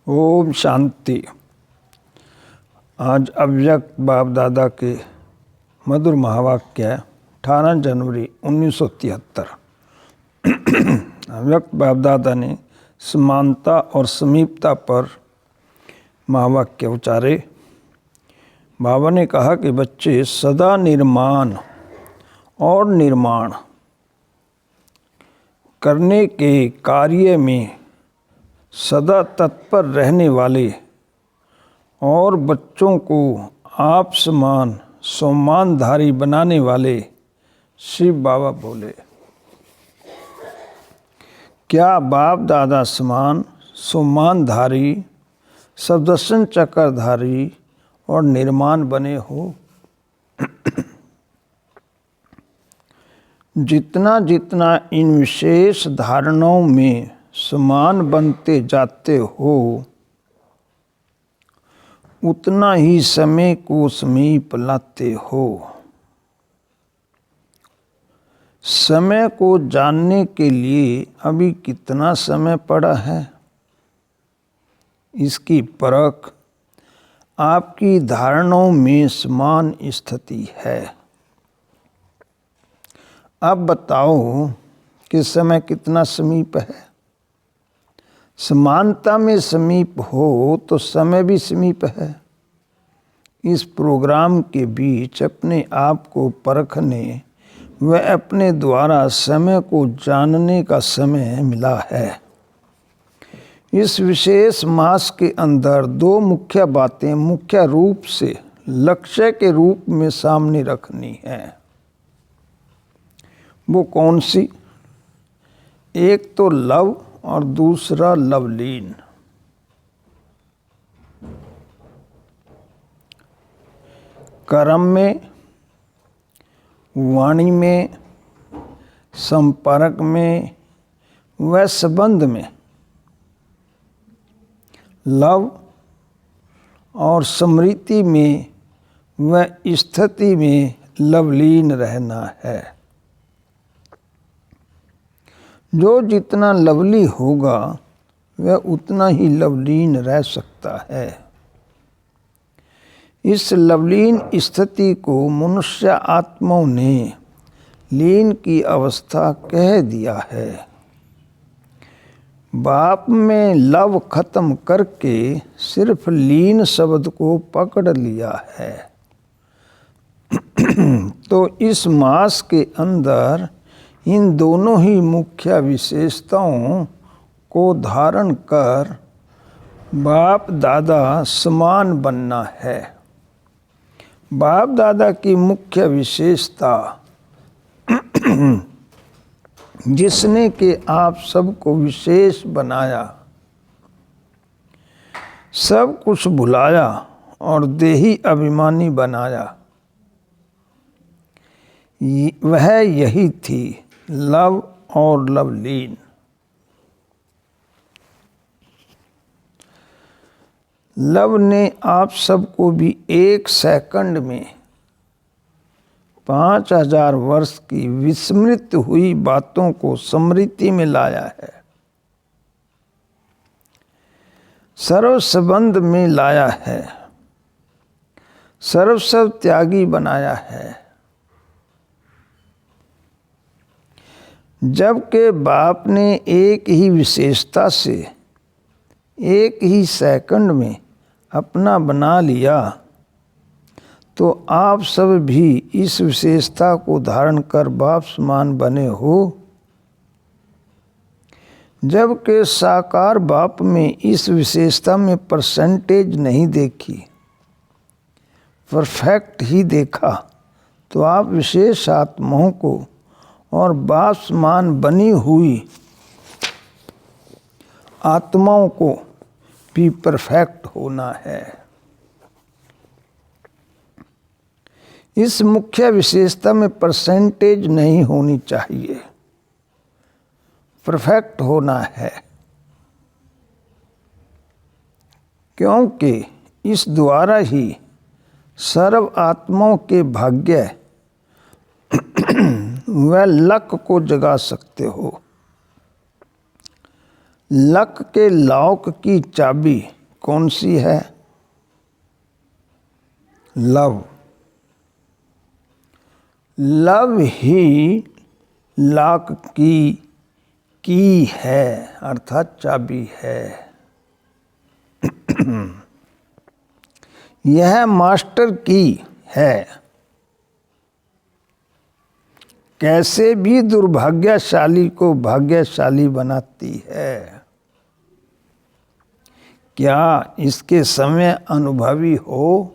ओम शांति। आज अव्यक्त बाप दादा के मधुर महावाक्य 18 जनवरी 1973। अव्यक्त बाप दादा ने समानता और समीपता पर महावाक्य उच्चारे। बाबा ने कहा कि बच्चे सदा निर्माण और निर्माण करने के कार्य में सदा तत्पर रहने वाले और बच्चों को आप समान सम्मानधारी बनाने वाले शिव बाबा बोले। क्या बाप दादा समान सम्मानधारी सदर्शन चक्रधारी और निर्माण बने हो? जितना जितना इन विशेष धारणाओं में समान बनते जाते हो, उतना ही समय को समीप लाते हो। समय को जानने के लिए अभी कितना समय पड़ा है, इसकी परख आपकी धारणाओं में समान स्थिति है। अब बताओ कि समय कितना समीप है। समानता में समीप हो तो समय भी समीप है। इस प्रोग्राम के बीच अपने आप को परखने व अपने द्वारा समय को जानने का समय मिला है। इस विशेष मास के अंदर दो मुख्य बातें मुख्य रूप से लक्ष्य के रूप में सामने रखनी है। वो कौन सी? एक तो लव और दूसरा लवलीन। कर्म में, वाणी में, संपर्क में व संबंध में लव और स्मृति में व स्थिति में लवलीन रहना है। जो जितना लवली होगा वह उतना ही लवलीन रह सकता है। इस लवलीन स्थिति को मनुष्य आत्माओं ने लीन की अवस्था कह दिया है। बाप में लव खत्म करके सिर्फ लीन शब्द को पकड़ लिया है। तो इस मास के अंदर इन दोनों ही मुख्य विशेषताओं को धारण कर बाप दादा समान बनना है। बाप दादा की मुख्य विशेषता जिसने कि आप सबको विशेष बनाया, सब कुछ भुलाया और देही अभिमानी बनाया, वह यही थी, लव और लवलीन। लव ने आप सबको भी एक सेकंड में 5000 वर्ष की विस्मृत हुई बातों को स्मृति में लाया है। सर्व संबंध में लाया है। सर्व त्यागी बनाया है। जबकि बाप ने एक ही विशेषता से एक ही सेकंड में अपना बना लिया, तो आप सब भी इस विशेषता को धारण कर बाप समान बने हो। जबकि साकार बाप में इस विशेषता में परसेंटेज नहीं देखी, परफेक्ट ही देखा, तो आप विशेष आत्माओं को और बाप समान बनी हुई आत्माओं को भी परफेक्ट होना है। इस मुख्य विशेषता में परसेंटेज नहीं होनी चाहिए, परफेक्ट होना है। क्योंकि इस द्वारा ही सर्व आत्माओं के भाग्य वह लक को जगा सकते हो। लक के लॉक की चाबी कौन सी है? लव। लव ही लॉक की है, अर्थात चाबी है। यह मास्टर की है। कैसे भी दुर्भाग्यशाली को भाग्यशाली बनाती है। क्या इसके समय अनुभवी हो?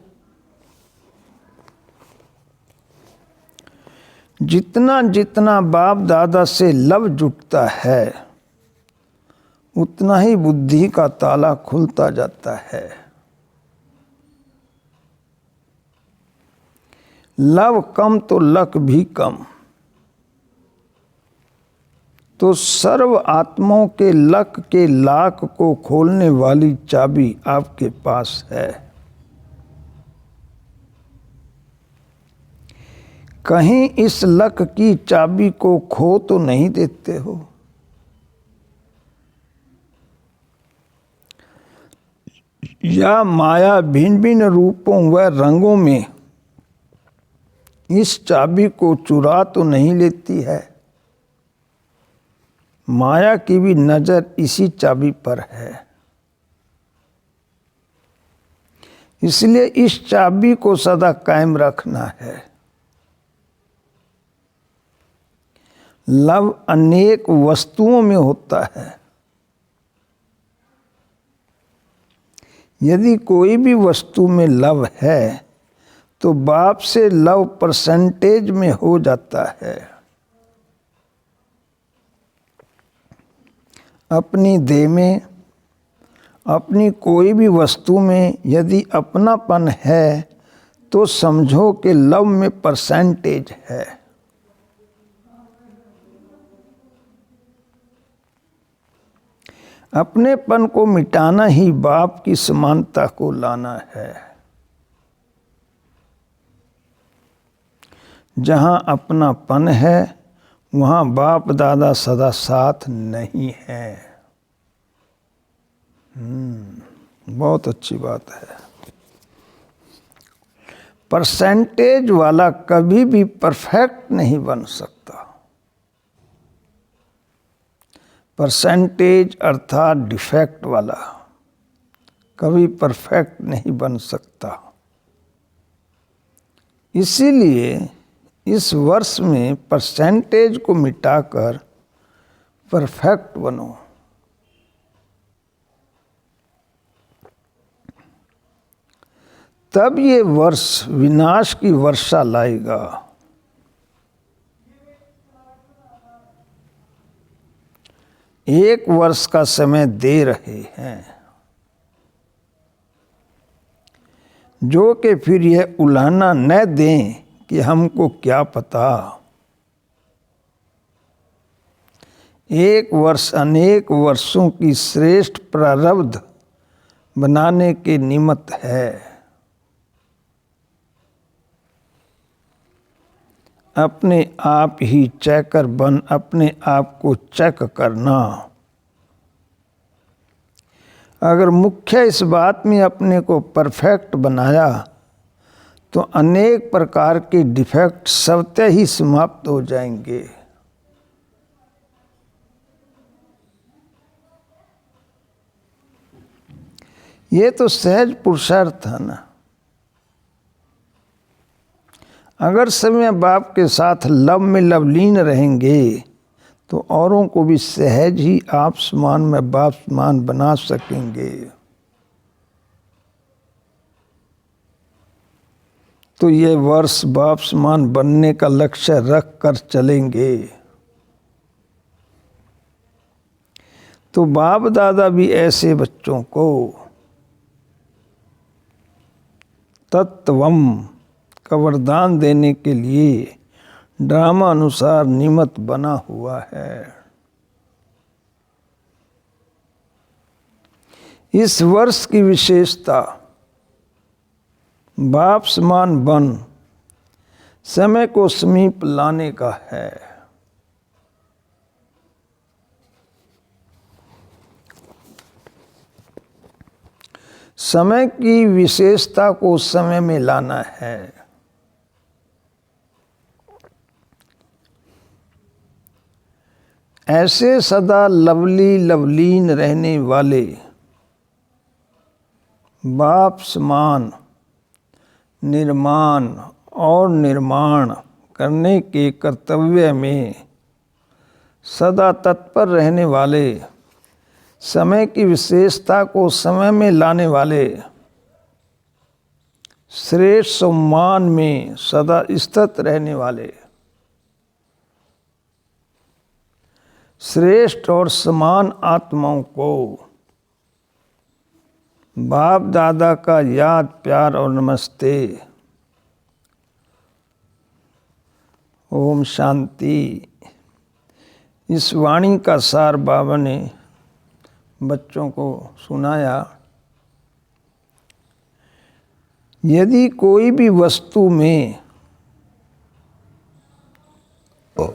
जितना जितना बाप दादा से लव जुटता है, उतना ही बुद्धि का ताला खुलता जाता है। लव कम तो लक भी कम। तो सर्व आत्माओं के लक के लाक को खोलने वाली चाबी आपके पास है। कहीं इस लक की चाबी को खो तो नहीं देते हो? या माया भिन्न भिन्न रूपों व रंगों में इस चाबी को चुरा तो नहीं लेती है? माया की भी नजर इसी चाबी पर है। इसलिए इस चाबी को सदा कायम रखना है। लव अनेक वस्तुओं में होता है। यदि कोई भी वस्तु में लव है तो बाप से लव परसेंटेज में हो जाता है। अपनी देह में, अपनी कोई भी वस्तु में यदि अपनापन है तो समझो कि लव में परसेंटेज है। अपनेपन को मिटाना ही बाप की समानता को लाना है। जहाँ अपनापन है वहाँ बाप दादा सदा साथ नहीं है। बहुत अच्छी बात है। परसेंटेज वाला कभी भी परफेक्ट नहीं बन सकता। परसेंटेज अर्थात डिफेक्ट वाला कभी परफेक्ट नहीं बन सकता। इसीलिए इस वर्ष में परसेंटेज को मिटाकर परफेक्ट बनो। तब ये वर्ष विनाश की वर्षा लाएगा। एक वर्ष का समय दे रहे हैं जो कि फिर यह उलाहना न दें कि हमको क्या पता। एक वर्ष अनेक वर्षों की श्रेष्ठ प्रारब्ध बनाने के निमित्त है। अपने आप ही चेकर बन अपने आप को चेक करना। अगर मुख्य इस बात में अपने को परफेक्ट बनाया तो अनेक प्रकार के डिफेक्ट स्वतः ही समाप्त हो जाएंगे। ये तो सहज पुरुषार्थ है ना। अगर समय बाप के साथ लव में लवलीन रहेंगे तो औरों को भी सहज ही आप समान में बाप समान बना सकेंगे। तो ये वर्ष बाप समान बनने का लक्ष्य रख कर चलेंगे तो बाप दादा भी ऐसे बच्चों को तत्वम का वरदान देने के लिए ड्रामा अनुसार निमित्त बना हुआ है। इस वर्ष की विशेषता बाप समान बन समय को समीप लाने का है। समय की विशेषता को समय में लाना है। ऐसे सदा लवली लवलीन रहने वाले बाप समान निर्माण और निर्माण करने के कर्तव्य में सदा तत्पर रहने वाले, समय की विशेषता को समय में लाने वाले, श्रेष्ठ सम्मान में सदा स्थित रहने वाले, श्रेष्ठ और समान आत्माओं को बाप दादा का याद प्यार और नमस्ते। ओम शांति। इस वाणी का सार बाबा ने बच्चों को सुनाया। यदि कोई भी वस्तु में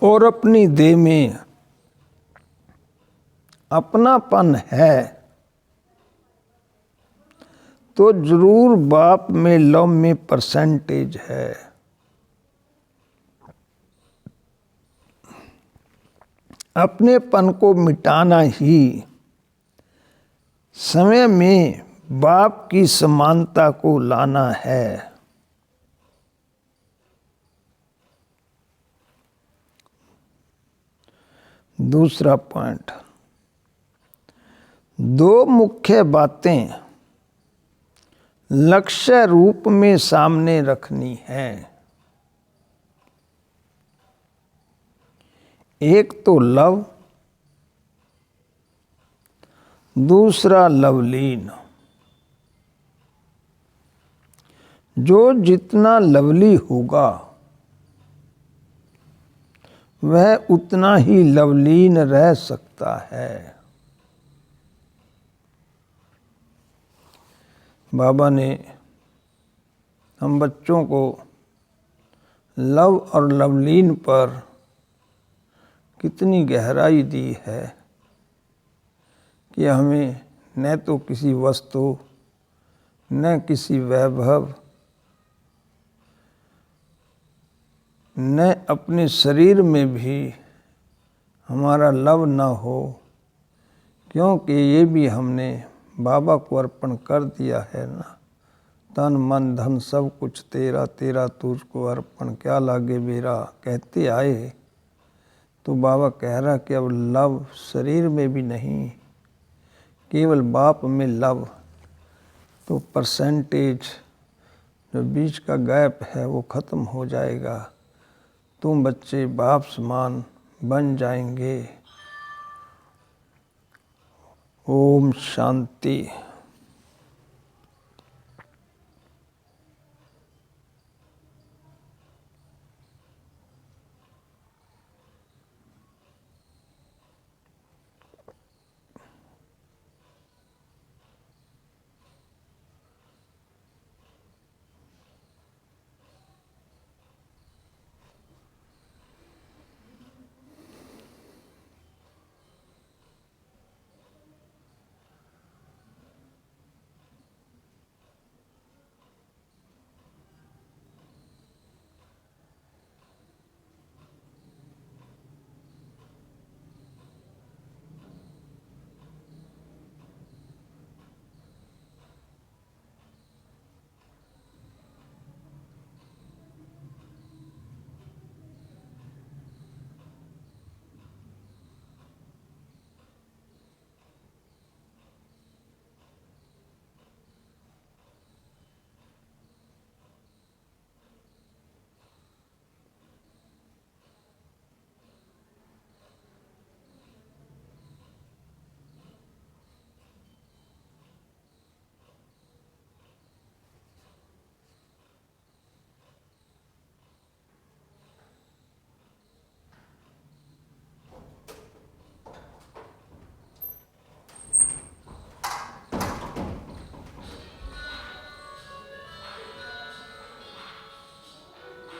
और अपनी देह में अपनापन है तो जरूर बाप में लव में परसेंटेज है। अपनेपन को मिटाना ही समय में बाप की समानता को लाना है। दूसरा पॉइंट, दो मुख्य बातें लक्ष्य रूप में सामने रखनी है। एक तो लव, दूसरा लवलीन। जो जितना लवली होगा वह उतना ही लवलीन रह सकता है। बाबा ने हम बच्चों को लव और लवलीन पर कितनी गहराई दी है कि हमें न तो किसी वस्तु न किसी वैभव न अपने शरीर में भी हमारा लव न हो, क्योंकि ये भी हमने बाबा को अर्पण कर दिया है ना। तन मन धन सब कुछ तेरा, तेरा तुझको अर्पण, क्या लागे मेरा कहते आए। तो बाबा कह रहा कि अब लव शरीर में भी नहीं, केवल बाप में लव। तो परसेंटेज जो बीच का गैप है वो ख़त्म हो जाएगा। तुम बच्चे बाप समान बन जाएंगे। ओम शांति।